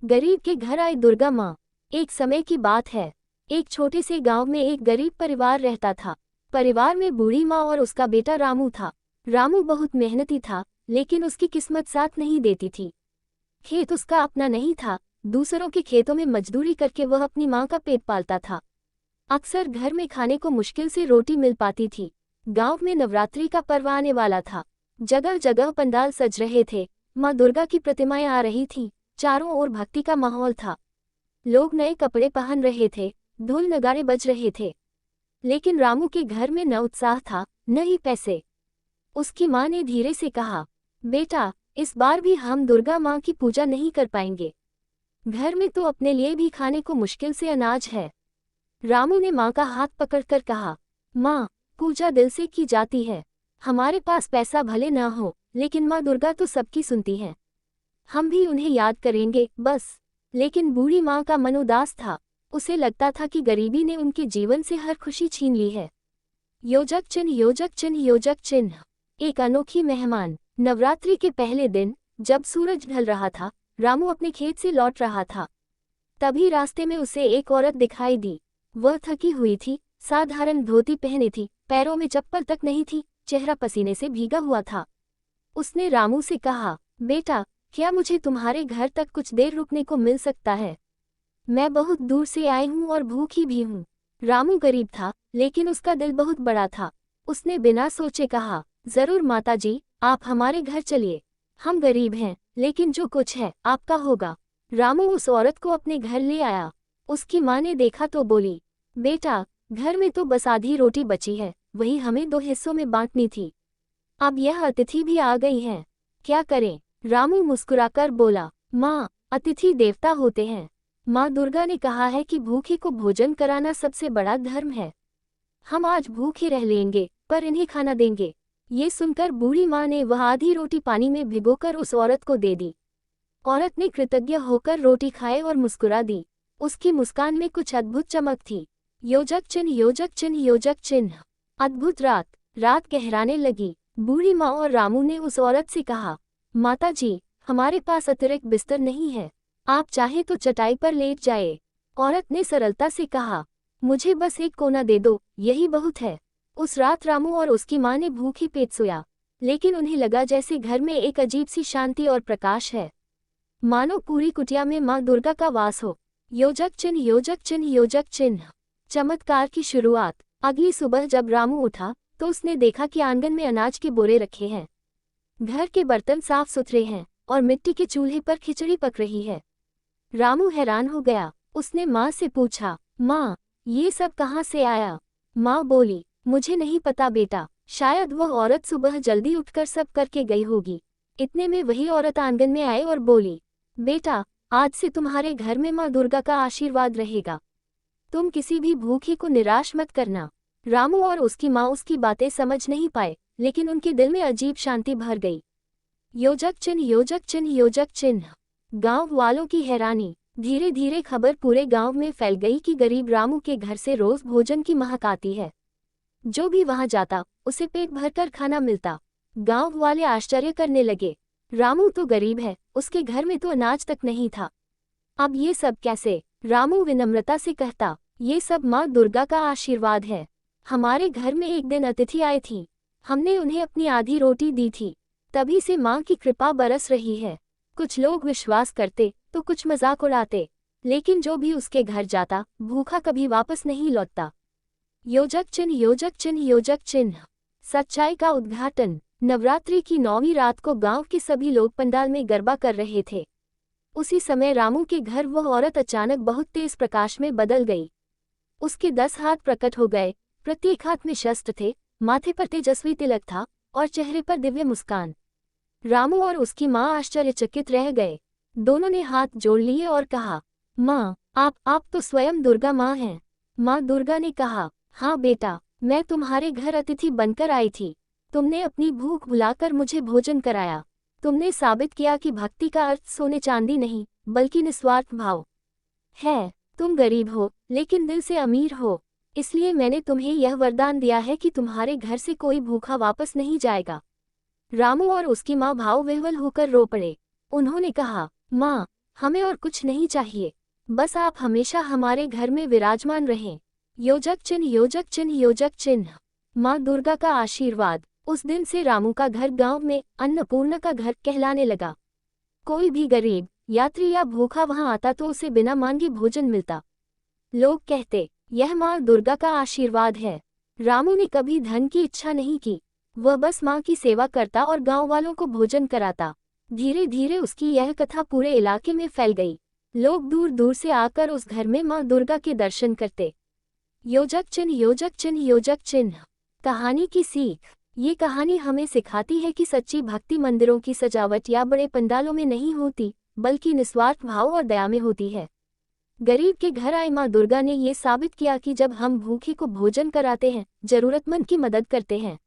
गरीब के घर आई दुर्गा माँ। एक समय की बात है। एक छोटे से गांव में एक गरीब परिवार रहता था। परिवार में बूढ़ी माँ और उसका बेटा रामू था। रामू बहुत मेहनती था, लेकिन उसकी किस्मत साथ नहीं देती थी। खेत उसका अपना नहीं था, दूसरों के खेतों में मजदूरी करके वह अपनी माँ का पेट पालता था। अक्सर घर में खाने को मुश्किल से रोटी मिल पाती थी। गांव में नवरात्रि का पर्व आने वाला था। जगह जगह पंडाल सज रहे थे। माँ दुर्गा की प्रतिमाएं आ रही थीं। चारों ओर भक्ति का माहौल था। लोग नए कपड़े पहन रहे थे, ढोल नगाड़े बज रहे थे। लेकिन रामू के घर में न उत्साह था, न ही पैसे। उसकी माँ ने धीरे से कहा, बेटा, इस बार भी हम दुर्गा माँ की पूजा नहीं कर पाएंगे। घर में तो अपने लिए भी खाने को मुश्किल से अनाज है। रामू ने माँ का हाथ पकड़कर कहा, माँ, पूजा दिल से की जाती है। हमारे पास पैसा भले ना हो, लेकिन माँ दुर्गा तो सबकी सुनती है। हम भी उन्हें याद करेंगे, बस। लेकिन बूढ़ी माँ का मन उदास था। उसे लगता था कि गरीबी ने उनके जीवन से हर खुशी छीन ली है। योजक चिन्ह, योजक चिन्ह, योजक चिन्ह। एक अनोखी मेहमान। नवरात्रि के पहले दिन, जब सूरज ढल रहा था, रामू अपने खेत से लौट रहा था। तभी रास्ते में उसे एक औरत दिखाई दी। वह थकी हुई थी, साधारण धोती पहनी थी, पैरों में चप्पल तक नहीं थी, चेहरा पसीने से भीगा हुआ था। उसने रामू से कहा, बेटा, क्या मुझे तुम्हारे घर तक कुछ देर रुकने को मिल सकता है? मैं बहुत दूर से आई हूँ और भूखी भी हूँ। रामू गरीब था, लेकिन उसका दिल बहुत बड़ा था। उसने बिना सोचे कहा, जरूर माताजी, आप हमारे घर चलिए। हम गरीब हैं, लेकिन जो कुछ है आपका होगा। रामू उस औरत को अपने घर ले आया। उसकी माँ ने देखा तो बोली, बेटा, घर में तो बस आधी रोटी बची है, वही हमें 2 हिस्सों में बांटनी थी। अब यह अतिथि भी आ गई हैं, क्या करें? रामू मुस्कुराकर बोला, माँ, अतिथि देवता होते हैं। माँ दुर्गा ने कहा है कि भूखे को भोजन कराना सबसे बड़ा धर्म है। हम आज भूखे रह लेंगे, पर इन्हें खाना देंगे। ये सुनकर बूढ़ी माँ ने वह आधी रोटी पानी में भिगोकर उस औरत को दे दी। औरत ने कृतज्ञ होकर रोटी खाए और मुस्कुरा दी। उसकी मुस्कान में कुछ अद्भुत चमक थी। योजक चिन्ह, योजक चिन्ह, योजक चिन्ह। अद्भुत रात। रात गहराने लगी। बूढ़ी माँ और रामू ने उस औरत से कहा, माताजी, हमारे पास अतिरिक्त बिस्तर नहीं है। आप चाहे तो चटाई पर लेट जाए। औरत ने सरलता से कहा, मुझे बस एक कोना दे दो, यही बहुत है। उस रात रामू और उसकी माँ ने भूखी पेट सोया, लेकिन उन्हें लगा जैसे घर में एक अजीब सी शांति और प्रकाश है, मानो पूरी कुटिया में माँ दुर्गा का वास हो। योजक चिन्ह, योजक चिन्ह, योजक चिन्ह। चमत्कार की शुरुआत। अगली सुबह जब रामू उठा, तो उसने देखा कि आंगन में अनाज के बोरे रखे हैं। घर के बर्तन साफ सुथरे हैं और मिट्टी के चूल्हे पर खिचड़ी पक रही है। रामू हैरान हो गया। उसने माँ से पूछा, माँ, ये सब कहाँ से आया? माँ बोली, मुझे नहीं पता बेटा, शायद वह औरत सुबह जल्दी उठकर सब करके गई होगी। इतने में वही औरत आंगन में आए और बोली, बेटा, आज से तुम्हारे घर में माँ दुर्गा का आशीर्वाद रहेगा। तुम किसी भी भूखी को निराश मत करना। रामू और उसकी माँ उसकी बातें समझ नहीं पाए, लेकिन उनके दिल में अजीब शांति भर गई। योजक चिन्ह, योजक चिन्ह, योजक चिन्ह। गांव वालों की हैरानी। धीरे धीरे खबर पूरे गांव में फैल गई कि गरीब रामू के घर से रोज भोजन की महक आती है। जो भी वहां जाता, उसे पेट भरकर खाना मिलता। गांव वाले आश्चर्य करने लगे। रामू तो गरीब है, उसके घर में तो अनाज तक नहीं था। अब ये सब कैसे? रामू विनम्रता से कहता, ये सब माँ दुर्गा का आशीर्वाद है। हमारे घर में एक दिन अतिथि आई थी, हमने उन्हें अपनी आधी रोटी दी थी, तभी से माँ की कृपा बरस रही है। कुछ लोग विश्वास करते तो कुछ मजाक उड़ाते, लेकिन जो भी उसके घर जाता, भूखा कभी वापस नहीं लौटता। योजक चिन्ह, योजक चिन्ह, योजक चिन्ह। सच्चाई का उद्घाटन। नवरात्रि की 9वीं रात को गांव के सभी लोग पंडाल में गरबा कर रहे थे। उसी समय रामू के घर वह औरत अचानक बहुत तेज प्रकाश में बदल गई। उसके 10 हाथ प्रकट हो गए, प्रत्येक हाथ में शस्त्र थे, माथे पर तेजस्वी तिलक था और चेहरे पर दिव्य मुस्कान। रामू और उसकी माँ आश्चर्यचकित रह गए। दोनों ने हाथ जोड़ लिए और कहा, माँ, आप तो स्वयं दुर्गा माँ हैं। माँ दुर्गा ने कहा, हाँ बेटा, मैं तुम्हारे घर अतिथि बनकर आई थी। तुमने अपनी भूख भुलाकर मुझे भोजन कराया। तुमने साबित किया कि भक्ति का अर्थ सोने चांदी नहीं, बल्कि निस्वार्थ भाव है। तुम गरीब हो, लेकिन दिल से अमीर हो। इसलिए मैंने तुम्हें यह वरदान दिया है कि तुम्हारे घर से कोई भूखा वापस नहीं जाएगा। रामू और उसकी माँ भाव विह्वल होकर रो पड़े। उन्होंने कहा, माँ, हमें और कुछ नहीं चाहिए, बस आप हमेशा हमारे घर में विराजमान रहें। योजक चिन्ह, योजक चिन्ह, योजक चिन्ह। माँ दुर्गा का आशीर्वाद। उस दिन से रामू का घर गांव में अन्नपूर्णा का घर कहलाने लगा। कोई भी गरीब, यात्री या भूखा वहां आता तो उसे बिना मांगे भोजन मिलता। लोग कहते, यह माँ दुर्गा का आशीर्वाद है। रामू ने कभी धन की इच्छा नहीं की, वह बस माँ की सेवा करता और गांव वालों को भोजन कराता। धीरे धीरे उसकी यह कथा पूरे इलाके में फैल गई। लोग दूर दूर से आकर उस घर में माँ दुर्गा के दर्शन करते। योजक चिन्ह, योजक चिन्ह, योजक चिन्ह। कहानी की सीख। ये कहानी हमें सिखाती है कि सच्ची भक्ति मंदिरों की सजावट या बड़े पंडालों में नहीं होती, बल्कि निस्वार्थ भाव और दया में होती है। गरीब के घर आए माँ दुर्गा ने ये साबित किया कि जब हम भूखे को भोजन कराते हैं, जरूरतमंद की मदद करते हैं,